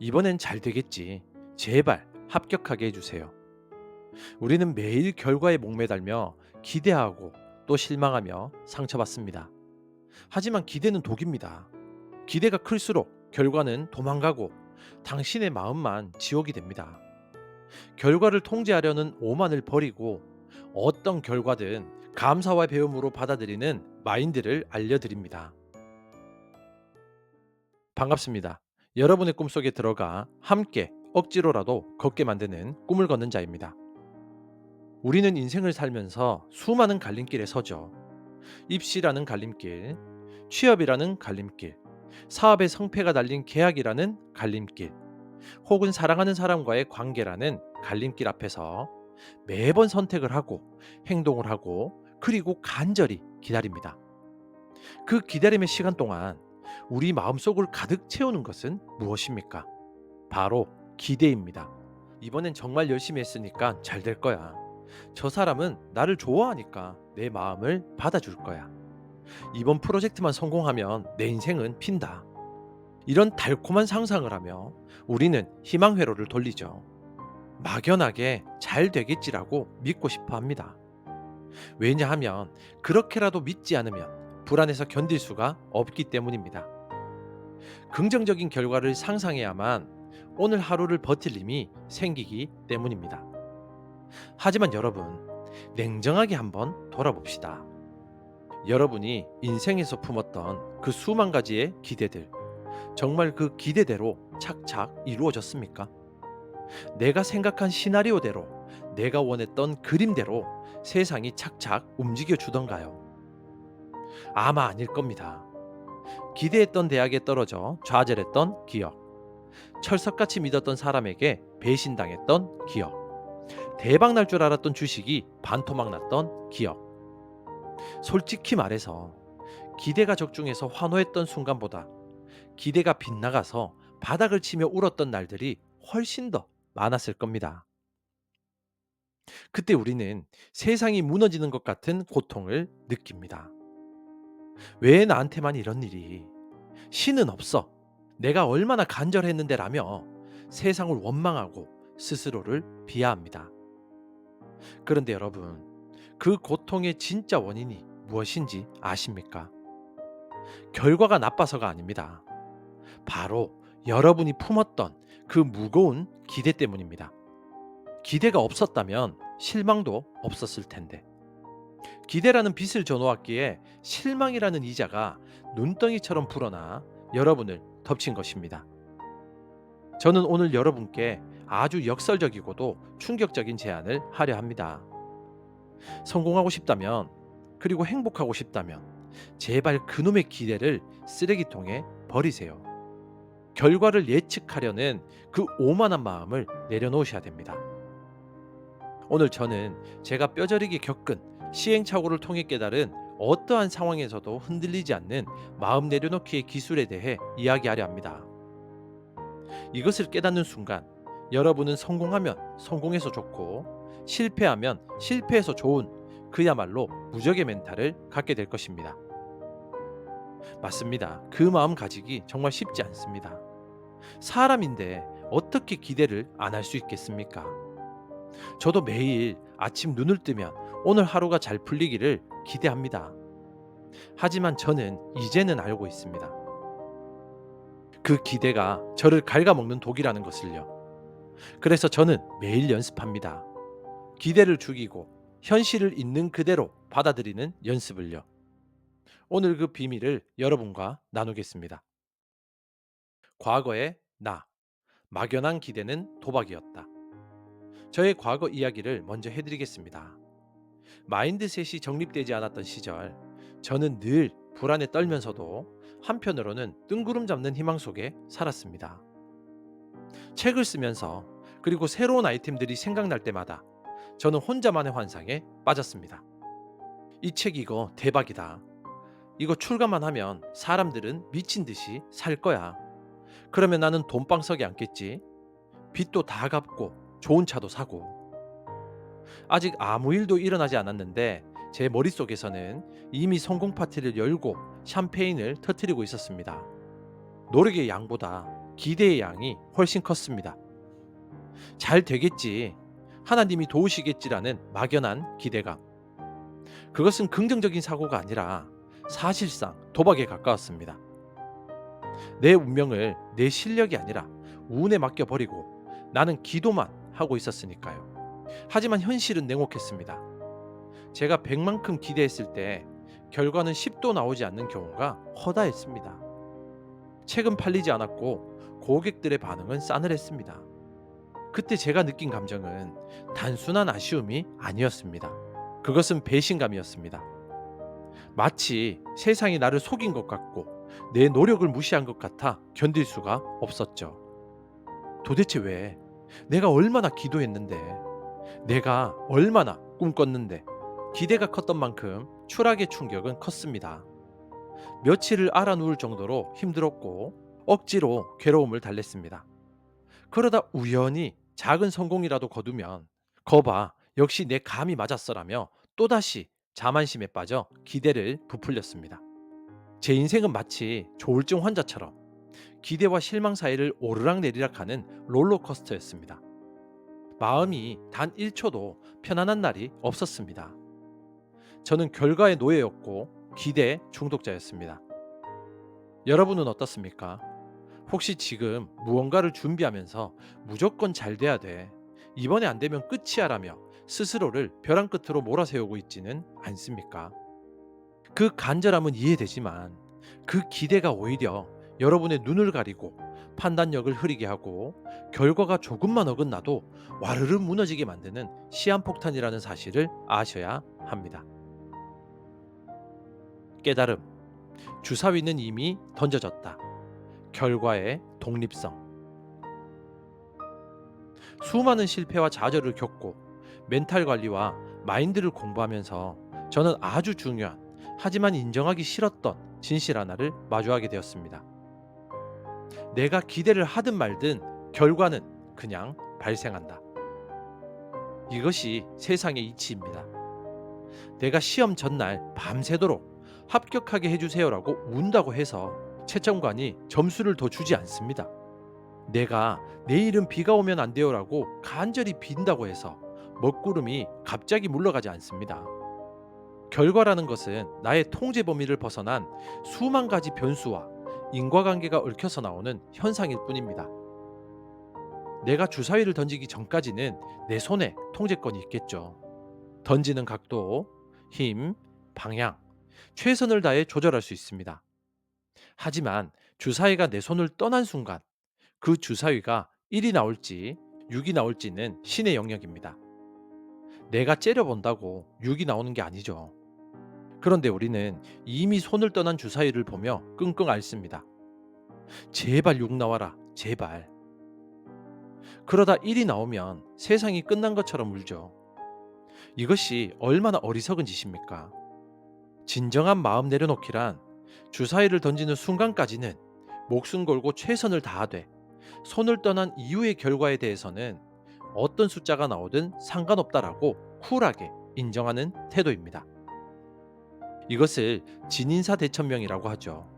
이번엔 잘 되겠지. 제발 합격하게 해주세요. 우리는 매일 결과에 목매달며 기대하고 또 실망하며 상처받습니다. 하지만 기대는 독입니다. 기대가 클수록 결과는 도망가고 당신의 마음만 지옥이 됩니다. 결과를 통제하려는 오만을 버리고 어떤 결과든 감사와 배움으로 받아들이는 마인드를 알려드립니다. 반갑습니다. 여러분의 꿈속에 들어가 함께 억지로라도 걷게 만드는 꿈을 걷는 자입니다. 우리는 인생을 살면서 수많은 갈림길에 서죠. 입시라는 갈림길, 취업이라는 갈림길, 사업의 성패가 달린 계약이라는 갈림길, 혹은 사랑하는 사람과의 관계라는 갈림길 앞에서 매번 선택을 하고 행동을 하고 그리고 간절히 기다립니다. 그 기다림의 시간 동안 우리 마음속을 가득 채우는 것은 무엇입니까? 바로 기대입니다. 이번엔 정말 열심히 했으니까 잘 될 거야. 저 사람은 나를 좋아하니까 내 마음을 받아줄 거야. 이번 프로젝트만 성공하면 내 인생은 핀다. 이런 달콤한 상상을 하며 우리는 희망 회로를 돌리죠. 막연하게 잘 되겠지라고 믿고 싶어 합니다. 왜냐하면 그렇게라도 믿지 않으면 불안해서 견딜 수가 없기 때문입니다. 긍정적인 결과를 상상해야만 오늘 하루를 버틸 힘이 생기기 때문입니다. 하지만 여러분, 냉정하게 한번 돌아봅시다. 여러분이 인생에서 품었던 그 수만 가지의 기대들, 정말 그 기대대로 착착 이루어졌습니까? 내가 생각한 시나리오대로, 내가 원했던 그림대로 세상이 착착 움직여 주던가요? 아마 아닐 겁니다. 기대했던 대학에 떨어져 좌절했던 기억, 철석같이 믿었던 사람에게 배신당했던 기억, 대박 날 줄 알았던 주식이 반토막 났던 기억. 솔직히 말해서 기대가 적중해서 환호했던 순간보다 기대가 빗나가서 바닥을 치며 울었던 날들이 훨씬 더 많았을 겁니다. 그때 우리는 세상이 무너지는 것 같은 고통을 느낍니다. 왜 나한테만 이런 일이? 신은 없어. 내가 얼마나 간절했는데 라며 세상을 원망하고 스스로를 비하합니다. 그런데 여러분, 그 고통의 진짜 원인이 무엇인지 아십니까? 결과가 나빠서가 아닙니다. 바로 여러분이 품었던 그 무거운 기대 때문입니다. 기대가 없었다면 실망도 없었을 텐데. 기대라는 빚을 져놓았기에 실망이라는 이자가 눈덩이처럼 불어나 여러분을 덮친 것입니다. 저는 오늘 여러분께 아주 역설적이고도 충격적인 제안을 하려 합니다. 성공하고 싶다면, 그리고 행복하고 싶다면 제발 그놈의 기대를 쓰레기통에 버리세요. 결과를 예측하려는 그 오만한 마음을 내려놓으셔야 됩니다. 오늘 저는 제가 뼈저리게 겪은 시행착오를 통해 깨달은 어떠한 상황에서도 흔들리지 않는 마음 내려놓기의 기술에 대해 이야기하려 합니다. 이것을 깨닫는 순간 여러분은 성공하면 성공해서 좋고 실패하면 실패해서 좋은 그야말로 무적의 멘탈을 갖게 될 것입니다. 맞습니다. 그 마음 가지기 정말 쉽지 않습니다. 사람인데 어떻게 기대를 안 할 수 있겠습니까? 저도 매일 아침 눈을 뜨면 오늘 하루가 잘 풀리기를 기대합니다. 하지만 저는 이제는 알고 있습니다. 그 기대가 저를 갉아먹는 독이라는 것을요. 그래서 저는 매일 연습합니다. 기대를 죽이고 현실을 있는 그대로 받아들이는 연습을요. 오늘 그 비밀을 여러분과 나누겠습니다. 과거의 나, 막연한 기대는 도박이었다. 저의 과거 이야기를 먼저 해드리겠습니다. 마인드셋이 정립되지 않았던 시절, 저는 늘 불안에 떨면서도 한편으로는 뜬구름 잡는 희망 속에 살았습니다. 책을 쓰면서 그리고 새로운 아이템들이 생각날 때마다 저는 혼자만의 환상에 빠졌습니다. 이 책 이거 대박이다. 이거 출간만 하면 사람들은 미친 듯이 살 거야. 그러면 나는 돈방석에 앉겠지. 빚도 다 갚고 좋은 차도 사고. 아직 아무 일도 일어나지 않았는데 제 머릿속에서는 이미 성공 파티를 열고 샴페인을 터뜨리고 있었습니다. 노력의 양보다 기대의 양이 훨씬 컸습니다. 잘 되겠지, 하나님이 도우시겠지라는 막연한 기대감. 그것은 긍정적인 사고가 아니라 사실상 도박에 가까웠습니다. 내 운명을 내 실력이 아니라 운에 맡겨버리고 나는 기도만 하고 있었으니까요. 하지만 현실은 냉혹했습니다. 제가 100만큼 기대했을 때 결과는 10도 나오지 않는 경우가 허다했습니다. 책은 팔리지 않았고 고객들의 반응은 싸늘했습니다. 그때 제가 느낀 감정은 단순한 아쉬움이 아니었습니다. 그것은 배신감이었습니다. 마치 세상이 나를 속인 것 같고 내 노력을 무시한 것 같아 견딜 수가 없었죠. 도대체 왜? 내가 얼마나 기도했는데, 내가 얼마나 꿈꿨는데, 기대가 컸던 만큼 추락의 충격은 컸습니다. 며칠을 알아 누울 정도로 힘들었고 억지로 괴로움을 달랬습니다. 그러다 우연히 작은 성공이라도 거두면 거봐, 역시 내 감이 맞았어라며 또다시 자만심에 빠져 기대를 부풀렸습니다. 제 인생은 마치 조울증 환자처럼 기대와 실망 사이를 오르락내리락하는 롤러코스터였습니다. 마음이 단 1초도 편안한 날이 없었습니다. 저는 결과의 노예였고 기대 중독자였습니다. 여러분은 어떻습니까? 혹시 지금 무언가를 준비하면서 무조건 잘 돼야 돼, 이번에 안 되면 끝이야라며 스스로를 벼랑 끝으로 몰아세우고 있지는 않습니까? 그 간절함은 이해되지만 그 기대가 오히려 여러분의 눈을 가리고 판단력을 흐리게 하고 결과가 조금만 어긋나도 와르르 무너지게 만드는 시한폭탄이라는 사실을 아셔야 합니다. 깨달음. 주사위는 이미 던져졌다. 결과의 독립성. 수많은 실패와 좌절을 겪고 멘탈 관리와 마인드를 공부하면서 저는 아주 중요한, 하지만 인정하기 싫었던 진실 하나를 마주하게 되었습니다. 내가 기대를 하든 말든 결과는 그냥 발생한다. 이것이 세상의 이치입니다. 내가 시험 전날 밤새도록 합격하게 해주세요라고 운다고 해서 채점관이 점수를 더 주지 않습니다. 내가 내일은 비가 오면 안 돼요라고 간절히 빈다고 해서 먹구름이 갑자기 물러가지 않습니다. 결과라는 것은 나의 통제 범위를 벗어난 수만 가지 변수와 인과관계가 얽혀서 나오는 현상일 뿐입니다. 내가 주사위를 던지기 전까지는 내 손에 통제권이 있겠죠. 던지는 각도, 힘, 방향, 최선을 다해 조절할 수 있습니다. 하지만 주사위가 내 손을 떠난 순간 그 주사위가 1이 나올지 6이 나올지는 신의 영역입니다. 내가 째려본다고 6이 나오는 게 아니죠. 그런데 우리는 이미 손을 떠난 주사위를 보며 끙끙 앓습니다. 제발 6 나와라, 제발. 그러다 1이 나오면 세상이 끝난 것처럼 울죠. 이것이 얼마나 어리석은 짓입니까? 진정한 마음 내려놓기란 주사위를 던지는 순간까지는 목숨 걸고 최선을 다하되 손을 떠난 이후의 결과에 대해서는 어떤 숫자가 나오든 상관없다라고 쿨하게 인정하는 태도입니다. 이것을 진인사 대천명이라고 하죠.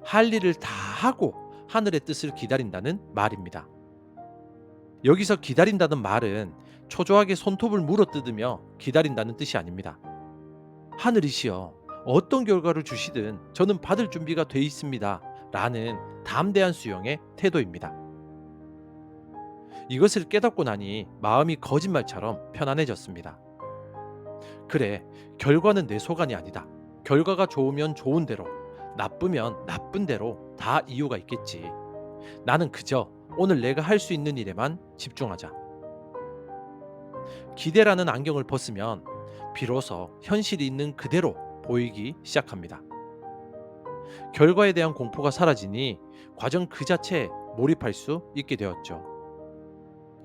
할 일을 다 하고 하늘의 뜻을 기다린다는 말입니다. 여기서 기다린다는 말은 초조하게 손톱을 물어뜯으며 기다린다는 뜻이 아닙니다. 하늘이시여, 어떤 결과를 주시든 저는 받을 준비가 돼 있습니다 라는 담대한 수용의 태도입니다. 이것을 깨닫고 나니 마음이 거짓말처럼 편안해졌습니다. 그래, 결과는 내 소관이 아니다. 결과가 좋으면 좋은 대로, 나쁘면 나쁜 대로 다 이유가 있겠지. 나는 그저 오늘 내가 할 수 있는 일에만 집중하자. 기대라는 안경을 벗으면 비로소 현실이 있는 그대로 보이기 시작합니다. 결과에 대한 공포가 사라지니 과정 그 자체에 몰입할 수 있게 되었죠.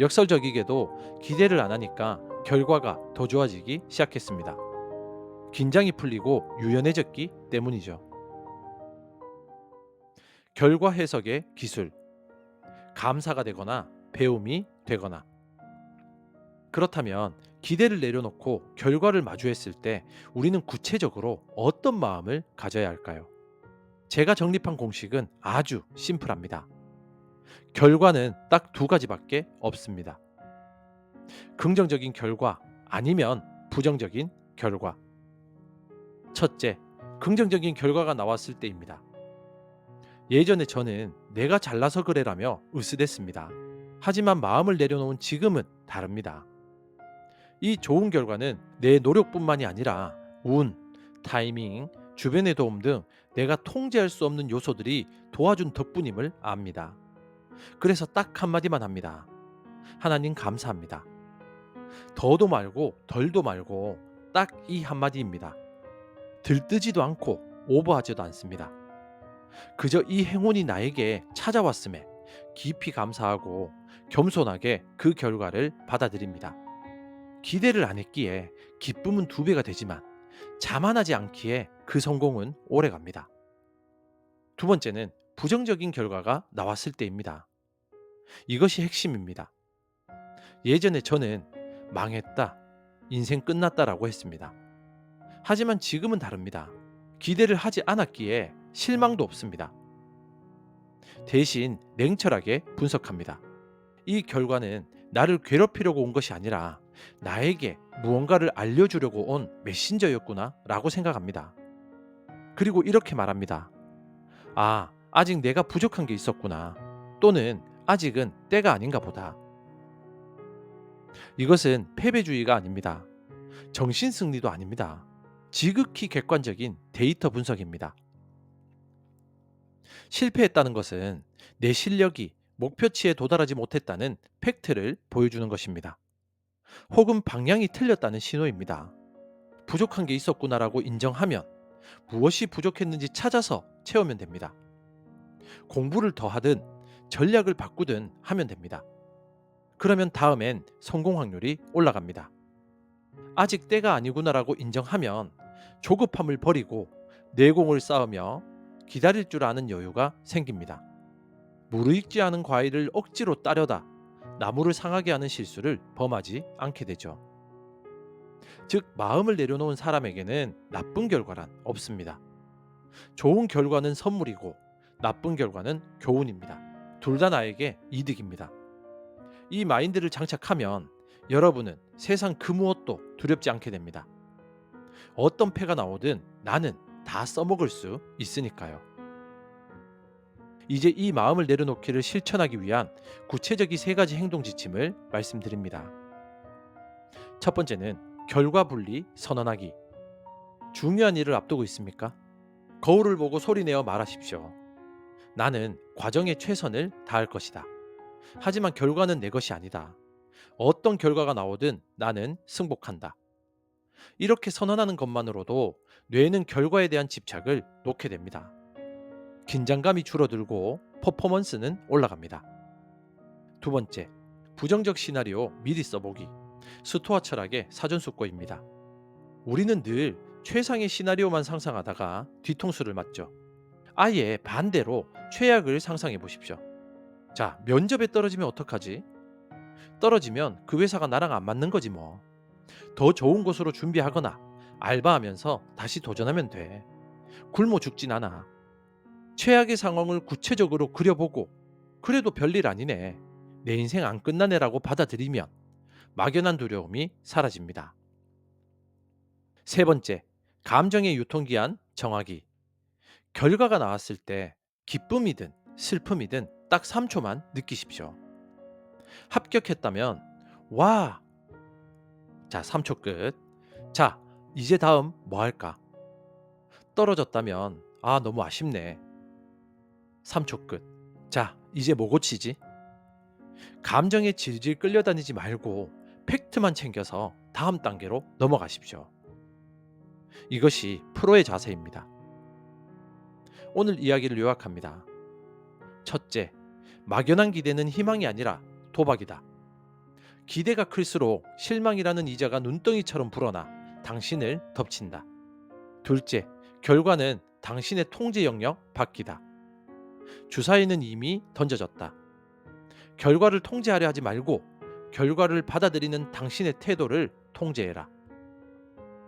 역설적이게도 기대를 안 하니까 결과가 더 좋아지기 시작했습니다. 긴장이 풀리고 유연해졌기 때문이죠. 결과 해석의 기술. 감사가 되거나 배움이 되거나. 그렇다면 기대를 내려놓고 결과를 마주했을 때 우리는 구체적으로 어떤 마음을 가져야 할까요? 제가 정립한 공식은 아주 심플합니다. 결과는 딱 두 가지밖에 없습니다. 긍정적인 결과 아니면 부정적인 결과. 첫째, 긍정적인 결과가 나왔을 때입니다. 예전에 저는 내가 잘나서 그래라며 으스댔습니다. 하지만 마음을 내려놓은 지금은 다릅니다. 이 좋은 결과는 내 노력뿐만이 아니라 운, 타이밍, 주변의 도움 등 내가 통제할 수 없는 요소들이 도와준 덕분임을 압니다. 그래서 딱 한마디만 합니다. 하나님 감사합니다. 더도 말고 덜도 말고 딱 이 한마디입니다. 들뜨지도 않고 오버하지도 않습니다. 그저 이 행운이 나에게 찾아왔음에 깊이 감사하고 겸손하게 그 결과를 받아들입니다. 기대를 안 했기에 기쁨은 두 배가 되지만 자만하지 않기에 그 성공은 오래 갑니다. 두 번째는 부정적인 결과가 나왔을 때입니다. 이것이 핵심입니다. 예전에 저는 망했다, 인생 끝났다라고 했습니다. 하지만 지금은 다릅니다. 기대를 하지 않았기에 실망도 없습니다. 대신 냉철하게 분석합니다. 이 결과는 나를 괴롭히려고 온 것이 아니라 나에게 무언가를 알려주려고 온 메신저였구나 라고 생각합니다. 그리고 이렇게 말합니다. 아, 아직 내가 부족한 게 있었구나. 또는 아직은 때가 아닌가 보다. 이것은 패배주의가 아닙니다. 정신승리도 아닙니다. 지극히 객관적인 데이터 분석입니다. 실패했다는 것은 내 실력이 목표치에 도달하지 못했다는 팩트를 보여주는 것입니다. 혹은 방향이 틀렸다는 신호입니다. 부족한 게 있었구나라고 인정하면 무엇이 부족했는지 찾아서 채우면 됩니다. 공부를 더 하든 전략을 바꾸든 하면 됩니다. 그러면 다음엔 성공 확률이 올라갑니다. 아직 때가 아니구나라고 인정하면 조급함을 버리고 내공을 쌓으며 기다릴 줄 아는 여유가 생깁니다. 무르익지 않은 과일을 억지로 따려다 나무를 상하게 하는 실수를 범하지 않게 되죠. 즉, 마음을 내려놓은 사람에게는 나쁜 결과란 없습니다. 좋은 결과는 선물이고 나쁜 결과는 교훈입니다. 둘 다 나에게 이득입니다. 이 마인드를 장착하면 여러분은 세상 그 무엇도 두렵지 않게 됩니다. 어떤 패가 나오든 나는 다 써먹을 수 있으니까요. 이제 이 마음을 내려놓기를 실천하기 위한 구체적인 세 가지 행동 지침을 말씀드립니다. 첫 번째는 결과 분리 선언하기. 중요한 일을 앞두고 있습니까? 거울을 보고 소리내어 말하십시오. 나는 과정에 최선을 다할 것이다. 하지만 결과는 내 것이 아니다. 어떤 결과가 나오든 나는 승복한다. 이렇게 선언하는 것만으로도 뇌는 결과에 대한 집착을 놓게 됩니다. 긴장감이 줄어들고 퍼포먼스는 올라갑니다. 두 번째, 부정적 시나리오 미리 써보기. 수토와 철학의 사전수고입니다. 우리는 늘 최상의 시나리오만 상상하다가 뒤통수를 맞죠. 아예 반대로 최악을 상상해 보십시오. 자, 면접에 떨어지면 어떡하지? 떨어지면 그 회사가 나랑 안 맞는 거지 뭐. 더 좋은 곳으로 준비하거나 알바하면서 다시 도전하면 돼. 굶어 죽진 않아. 최악의 상황을 구체적으로 그려보고 그래도 별일 아니네. 내 인생 안 끝나네라고 받아들이면 막연한 두려움이 사라집니다. 세 번째, 감정의 유통기한 정하기. 결과가 나왔을 때 기쁨이든 슬픔이든 딱 3초만 느끼십시오. 합격했다면 와! 자, 3초 끝. 자, 이제 다음 뭐 할까? 떨어졌다면 아, 너무 아쉽네. 3초 끝. 자, 이제 뭐 고치지? 감정에 질질 끌려다니지 말고 팩트만 챙겨서 다음 단계로 넘어가십시오. 이것이 프로의 자세입니다. 오늘 이야기를 요약합니다. 첫째, 막연한 기대는 희망이 아니라 도박이다. 기대가 클수록 실망이라는 이자가 눈덩이처럼 불어나 당신을 덮친다. 둘째, 결과는 당신의 통제 영역 밖이다. 주사위는 이미 던져졌다. 결과를 통제하려 하지 말고 결과를 받아들이는 당신의 태도를 통제해라.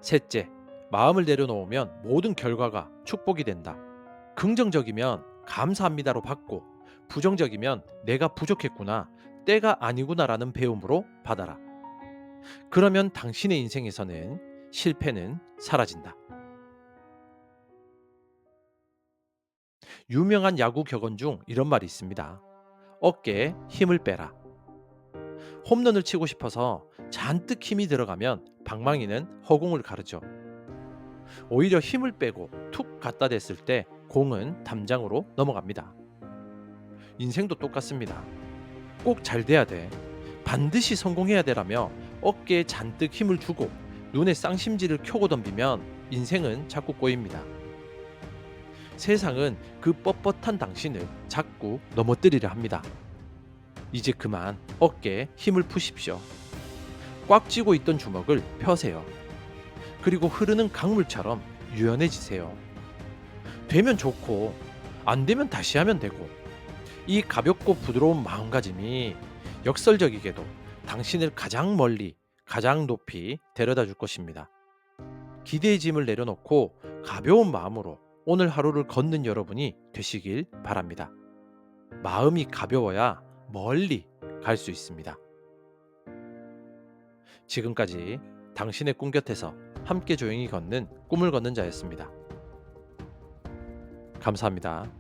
셋째, 마음을 내려놓으면 모든 결과가 축복이 된다. 긍정적이면 감사합니다로 받고 부정적이면 내가 부족했구나, 때가 아니구나라는 배움으로 받아라. 그러면 당신의 인생에서는 실패는 사라진다. 유명한 야구 격언 중 이런 말이 있습니다. 어깨에 힘을 빼라. 홈런을 치고 싶어서 잔뜩 힘이 들어가면 방망이는 허공을 가르죠. 오히려 힘을 빼고 툭 갖다 댔을 때 공은 담장으로 넘어갑니다. 인생도 똑같습니다. 꼭 잘 돼야 돼, 반드시 성공해야 되라며 어깨에 잔뜩 힘을 주고 눈에 쌍심지를 켜고 덤비면 인생은 자꾸 꼬입니다. 세상은 그 뻣뻣한 당신을 자꾸 넘어뜨리려 합니다. 이제 그만 어깨에 힘을 푸십시오. 꽉 쥐고 있던 주먹을 펴세요. 그리고 흐르는 강물처럼 유연해지세요. 되면 좋고 안 되면 다시 하면 되고, 이 가볍고 부드러운 마음가짐이 역설적이게도 당신을 가장 멀리, 가장 높이 데려다 줄 것입니다. 기대의 짐을 내려놓고 가벼운 마음으로 오늘 하루를 걷는 여러분이 되시길 바랍니다. 마음이 가벼워야 멀리 갈 수 있습니다. 지금까지 당신의 꿈 곁에서 함께 조용히 걷는 꿈을 걷는 자였습니다. 감사합니다.